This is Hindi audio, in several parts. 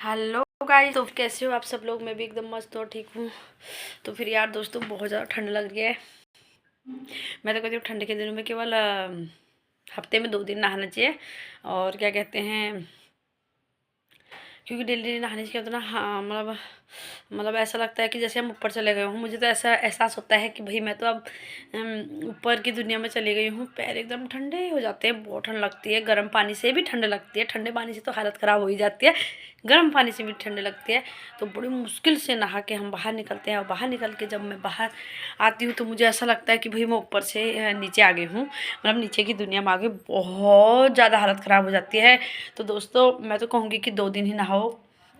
हेलो गाइस, तो कैसे हो आप सब लोग। मैं भी एकदम मस्त और ठीक हूँ। तो फिर यार दोस्तों, बहुत ज़्यादा ठंड लग रही है। मैं तो कहती हूँ ठंड के दिनों में केवल हफ्ते में 2 दिन नहाना चाहिए। और क्या कहते हैं, क्योंकि डेली डेली नहाने से क्या होता है ना, हाँ मतलब ऐसा लगता है कि जैसे हम ऊपर चले गए हूँ। मुझे तो ऐसा एहसास होता है कि भाई मैं तो अब ऊपर की दुनिया में चली गई हूँ। पैर एकदम ठंडे हो जाते हैं, बहुत ठंड लगती है। गर्म पानी से भी ठंड लगती है, ठंडे पानी से तो हालत ख़राब हो ही जाती है, गर्म पानी से भी ठंड लगती है। तो बड़ी मुश्किल से नहा के हम बाहर निकलते हैं। और बाहर निकल के जब मैं बाहर आती हूँ तो मुझे ऐसा लगता है कि भाई मैं ऊपर से नीचे आ गई हूँ, मतलब नीचे की दुनिया में आ गई। बहुत ज़्यादा हालत ख़राब हो जाती है। तो दोस्तों मैं तो कहूँगी कि 2 दिन ही नहाओ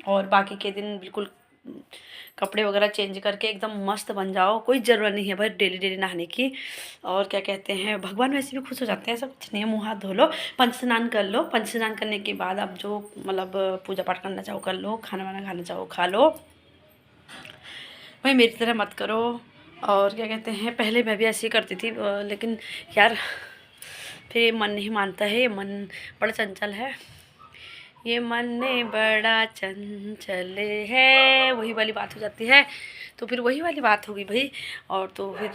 और बाकी के दिन बिल्कुल कपड़े वगैरह चेंज करके एकदम मस्त बन जाओ। कोई ज़रूरत नहीं है भाई डेली डेली नहाने की। और क्या कहते हैं, भगवान वैसे भी खुश हो जाते हैं। ऐसा कुछ नहीं है, मुँह हाथ धो लो, पंच स्नान कर लो। पंच स्नान करने के बाद आप जो मतलब पूजा पाठ करना चाहो कर लो, खाना वाना खाना चाहो खा लो। भाई मेरी तरह मत करो। और क्या कहते हैं, पहले मैं भी ऐसे ही करती थी, लेकिन यार फिर ये मन नहीं मानता है। ये मन बड़ा चंचल है, ये मन में बड़ा चंचल है, वही वाली बात हो जाती है। तो फिर वही वाली बात होगी भाई। और तो फिर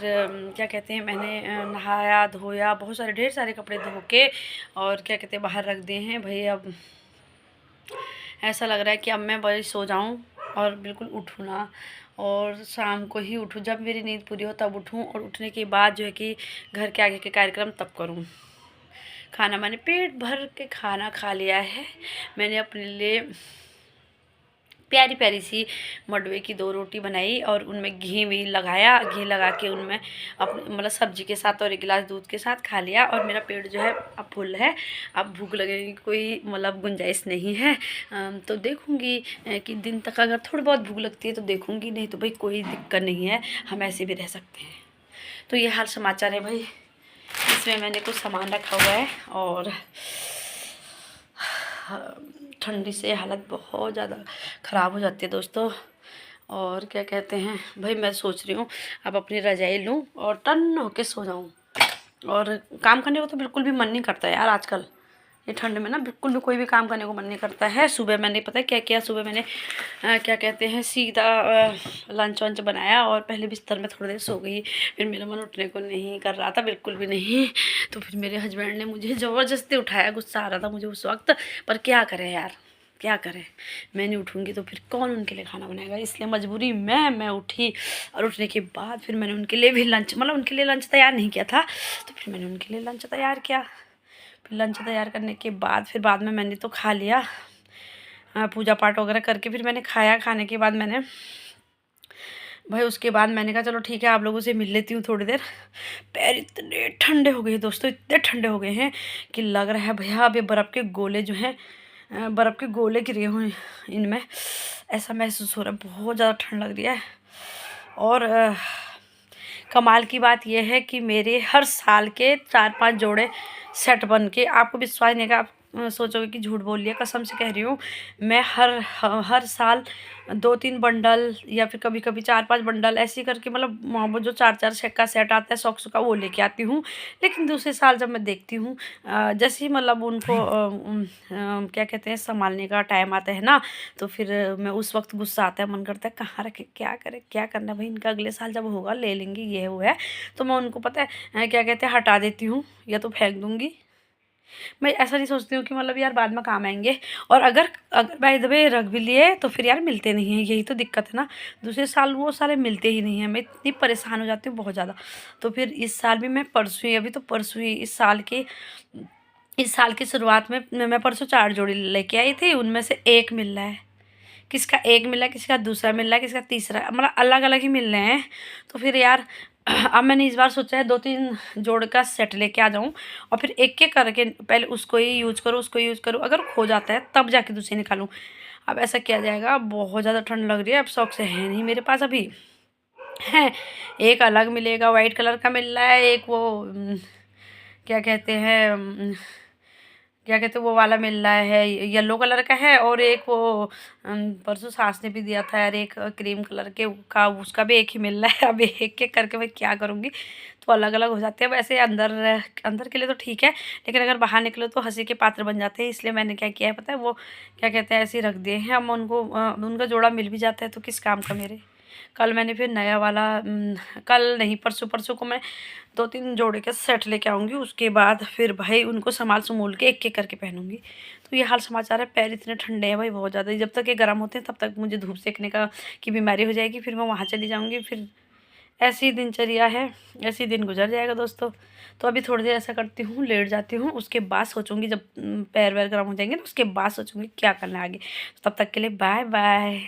क्या कहते हैं, मैंने नहाया धोया, बहुत सारे ढेर सारे कपड़े धो के और क्या कहते हैं बाहर रख दिए हैं भाई। अब ऐसा लग रहा है कि अब मैं बस सो जाऊं और बिल्कुल उठूँ ना, और शाम को ही उठूँ, जब मेरी नींद पूरी हो तब उठूँ। और उठने के बाद जो है कि घर के आगे के कार्यक्रम तब करूँ। खाना मैंने पेट भर के खाना खा लिया है। मैंने अपने लिए प्यारी प्यारी सी मडवे की 2 रोटी बनाई और उनमें घी भी लगाया, घी लगा के उनमें अपने मतलब सब्जी के साथ और 1 गिलास दूध के साथ खा लिया। और मेरा पेट जो है अब फुल है। अब भूख लगने की कोई मतलब गुंजाइश नहीं है। तो देखूँगी कि दिन तक अगर थोड़ी बहुत भूख लगती है तो देखूँगी, नहीं तो भाई कोई दिक्कत नहीं है, हम ऐसे भी रह सकते हैं। तो ये हाल समाचार है भाई। इसमें मैंने कुछ सामान रखा हुआ है और ठंडी से हालत बहुत ज़्यादा ख़राब हो जाती है दोस्तों। और क्या कहते हैं भाई, मैं सोच रही हूँ अब अपनी रज़ाई लूँ और टन होके सो जाऊँ। और काम करने को तो बिल्कुल भी मन नहीं करता यार आजकल। ये ठंड में ना बिल्कुल भी कोई भी काम करने को मन नहीं करता है। सुबह मैंने पता है क्या किया, सुबह मैंने क्या कहते हैं सीधा लंच वंच बनाया और पहले बिस्तर में थोड़ी देर सो गई। फिर मेरा मन उठने को नहीं कर रहा था, बिल्कुल भी नहीं। तो फिर मेरे हस्बैंड ने मुझे ज़बरदस्ती उठाया, गुस्सा आ रहा था मुझे उस वक्त, पर क्या करें यार, क्या करें। मैं नहीं उठूँगी तो फिर कौन उनके लिए खाना बनाएगा, इसलिए मजबूरी मैं उठी। और उठने के बाद फिर मैंने उनके लिए भी लंच, मतलब उनके लिए लंच तैयार नहीं किया था, तो फिर मैंने उनके लिए लंच तैयार किया। फिर लंच तैयार करने के बाद फिर बाद में मैंने तो खा लिया, पूजा पाठ वगैरह करके फिर मैंने खाया। खाने के बाद मैंने भाई उसके बाद मैंने कहा चलो ठीक है आप लोगों से मिल लेती हूँ थोड़ी देर। पैर इतने ठंडे हो गए दोस्तों, इतने ठंडे हो गए हैं कि लग रहा है भैया अब ये बर्फ़ के गोले जो हैं, बर्फ़ के गोले गिरे हुए हैं इनमें, ऐसा महसूस हो रहा है। बहुत ज़्यादा ठंड लग रही है। और कमाल की बात यह है कि मेरे हर साल के 4-5 जोड़े सेट बन के, आपको विश्वास नहीं, आप सोचोगे कि झूठ बोल लिया, कसम से कह रही हूँ। मैं हर साल 2-3 बंडल या फिर कभी कभी 4-5 बंडल ऐसे करके, मतलब वो जो 4-4 सेट का सेट आता है सॉक्स का, वो लेके आती हूँ। लेकिन दूसरे साल जब मैं देखती हूँ जैसे ही मतलब उनको क्या कहते हैं संभालने का टाइम आता है ना, तो फिर मैं उस वक्त गुस्सा आता है, मन करता है कहाँ रखे, क्या करें, क्या करना भाई, इनका अगले साल जब होगा ले लेंगे, ये वो है। तो मैं उनको पता है क्या कहते हैं हटा देती हूँ या तो फेंक दूँगी। मैं ऐसा नहीं सोचती हूँ कि मतलब यार बाद में काम आएंगे। और अगर अगर बाय द वे रख भी लिए तो फिर यार मिलते नहीं हैं, यही तो दिक्कत है ना। दूसरे साल वो सारे मिलते ही नहीं हैं, मैं इतनी परेशान हो जाती हूँ बहुत ज़्यादा। तो फिर इस साल भी मैं परसों ही, अभी तो परसों ही इस साल की शुरुआत में मैं परसों 4 जोड़ी लेके आई थी। उनमें से एक मिल रहा है, किसका एक मिला है, किसका दूसरा मिल रहा है, किसका तीसरा, मतलब अलग अलग ही मिल रहे हैं। तो फिर यार अब मैंने इस बार सोचा है 2-3 जोड़ का सेट लेके आ जाऊँ और फिर एक एक करके पहले उसको ही यूज़ करूँ, उसको यूज़ करूँ, अगर खो जाता है तब जाके दूसरी निकालूँ। अब ऐसा किया जाएगा, बहुत ज़्यादा ठंड लग रही है। अब शौक से है नहीं मेरे पास अभी है। एक अलग मिलेगा, वाइट कलर का मिल रहा है, एक वो क्या कहते हैं क्या कहते हैं वो वाला मिल रहा है, येलो कलर का है, और एक वो परसों सास ने भी दिया था यार एक क्रीम कलर के का, उसका भी एक ही मिल रहा है। अब एक एक करके मैं क्या करूँगी, तो अलग अलग हो जाते हैं। वैसे अंदर अंदर के लिए तो ठीक है, लेकिन अगर बाहर निकलो तो हंसी के पात्र बन जाते हैं। इसलिए मैंने क्या किया है पता है, वो क्या कहते हैं ऐसे ही रख दिए हैं। हम उनको उनका जोड़ा मिल भी जाता है तो किस काम का मेरे। कल मैंने फिर नया वाला कल नहीं परसों परसों को मैं 2-3 जोड़े के सेट लेके आऊँगी। उसके बाद फिर भाई उनको संभाल संभूल के एक एक करके पहनूंगी। तो ये हाल समाचार है। पैर इतने ठंडे हैं भाई बहुत ज़्यादा, जब तक ये गर्म होते हैं तब तक मुझे धूप सेकने का की बीमारी हो जाएगी, फिर मैं वहाँ चली जाऊँगी। फिर ऐसी दिनचर्या है, ऐसी दिन गुजर जाएगा दोस्तों। तो अभी थोड़ी देर ऐसा करती हूँ, लेट जाती हूँ, उसके बाद सोचूंगी जब पैर वैर गर्म हो जाएंगे ना, उसके बाद सोचूंगी क्या करना है आगे। तो तब तक के लिए बाय बाय।